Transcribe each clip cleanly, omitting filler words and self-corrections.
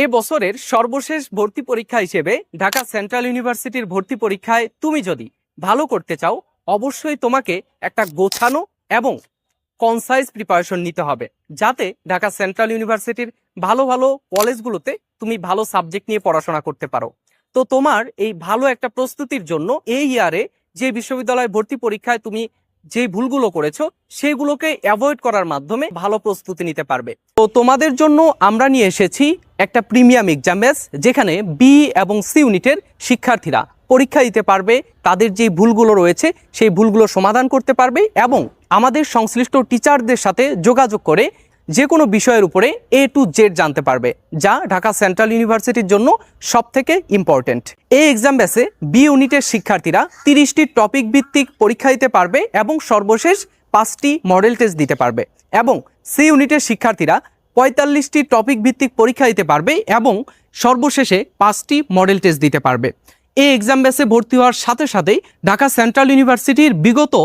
এ বছরের সর্বশেষ ভর্তি পরীক্ষা হিসেবে ঢাকা সেন্ট্রাল ইউনিভার্সিটির ভর্তি পরীক্ষায় তুমি যদি ভালো করতে চাও, অবশ্যই তোমাকে একটা গোছানো এবং কনসাইজ প্রিপারেশন নিতে হবে, যাতে ঢাকা সেন্ট্রাল ইউনিভার্সিটির ভালো ভালো কলেজগুলোতে তুমি ভালো সাবজেক্ট নিয়ে পড়াশোনা করতে পারো। তো তোমার এই ভালো একটা প্রস্তুতির জন্য এই ইয়ারে যে বিশ্ববিদ্যালয় ভর্তি পরীক্ষায় তুমি যে ভুলগুলো করেছো সেগুলোকে অ্যাভয়েড করার মাধ্যমে ভালো প্রস্তুতি নিতে পারবে। তো তোমাদের জন্য আমরা নিয়ে এসেছি একটা প্রিমিয়াম এক্সাম ব্যাচ, যেখানে বি এবং সি ইউনিটের শিক্ষার্থীরা পরীক্ষা দিতে পারবে, তাদের যে ভুলগুলো রয়েছে সেই ভুলগুলো সমাধান করতে পারবে এবং আমাদের সংশ্লিষ্ট টিচারদের সাথে যোগাযোগ করে যে কোনো বিষয়ের উপরে A to Z জানতে পারবে, যা ঢাকা সেন্ট্রাল ইউনিভার্সিটির জন্য সবথেকে ইম্পর্টেন্ট। এই এক্সাম ব্যাচে বি ইউনিটের শিক্ষার্থীরা 30টি টপিক ভিত্তিক পরীক্ষা দিতে পারবে এবং সর্বশেষ 5টি মডেল টেস্ট দিতে পারবে, এবং সি ইউনিটের শিক্ষার্থীরা 45টি টপিক ভিত্তিক পরীক্ষা দিতে পারবে এবং সর্বশেষে 5টি মডেল টেস্ট দিতে পারবে। এই এক্সাম ব্যাচে ভর্তি হওয়ার সাথে সাথেই ঢাকা সেন্ট্রাল ইউনিভার্সিটির বিগত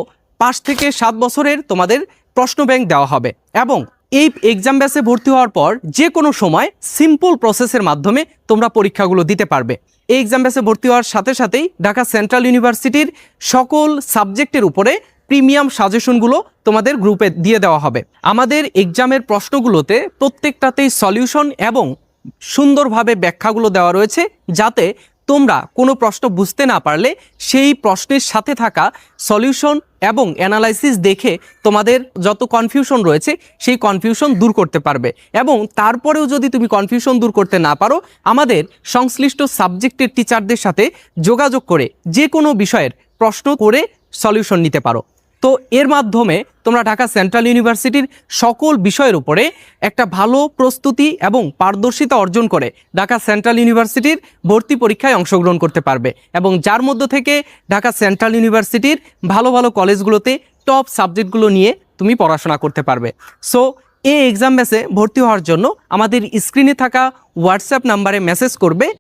5 থেকে 7 বছরের তোমাদের প্রশ্ন ব্যাংক দেওয়া হবে, এবং এই এক্সাম ব্যাচে ভর্তি হওয়ার পর যে কোনো সময় সিম্পল প্রসেসের মাধ্যমে তোমরা পরীক্ষাগুলো দিতে পারবে। এই এক্সাম ব্যাচে ভর্তি হওয়ার সাথে সাথেই ঢাকা সেন্ট্রাল ইউনিভার্সিটির সকল সাবজেক্টের উপরে প্রিমিয়াম সাজেশনগুলো তোমাদের গ্রুপে দিয়ে দেওয়া হবে। আমাদের এক্সামের প্রশ্নগুলোতে প্রত্যেকটাতেই সলিউশন এবং সুন্দরভাবে ব্যাখ্যাগুলো দেওয়া রয়েছে, যাতে তোমরা কোনো প্রশ্ন বুঝতে না পারলে সেই প্রশ্নের সাথে থাকা সলিউশন এবং অ্যানালাইসিস দেখে তোমাদের যত কনফিউশন রয়েছে সেই কনফিউশন দূর করতে পারবে। এবং তারপরেও যদি তুমি কনফিউশন দূর করতে না পারো, আমাদের সংশ্লিষ্ট সাবজেক্টের টিচারদের সাথে যোগাযোগ করে যে কোনো বিষয়ের প্রশ্ন করে সলিউশন নিতে পারো। তো এর মাধ্যমে তোমরা ঢাকা সেন্ট্রাল ইউনিভার্সিটির সকল বিষয়ের উপরে একটা ভালো প্রস্তুতি এবং পারদর্শিতা অর্জন করে ঢাকা সেন্ট্রাল ইউনিভার্সিটির ভর্তি পরীক্ষায় অংশগ্রহণ করতে পারবে, এবং যার মধ্য থেকে ঢাকা সেন্ট্রাল ইউনিভার্সিটির ভালো ভালো কলেজগুলোতে টপ সাবজেক্টগুলো নিয়ে তুমি পড়াশোনা করতে পারবে। সো এই এক্সাম ব্যাচে ভর্তি হওয়ার জন্য আমাদের স্ক্রিনে থাকা হোয়াটসঅ্যাপ নাম্বারে মেসেজ করবে।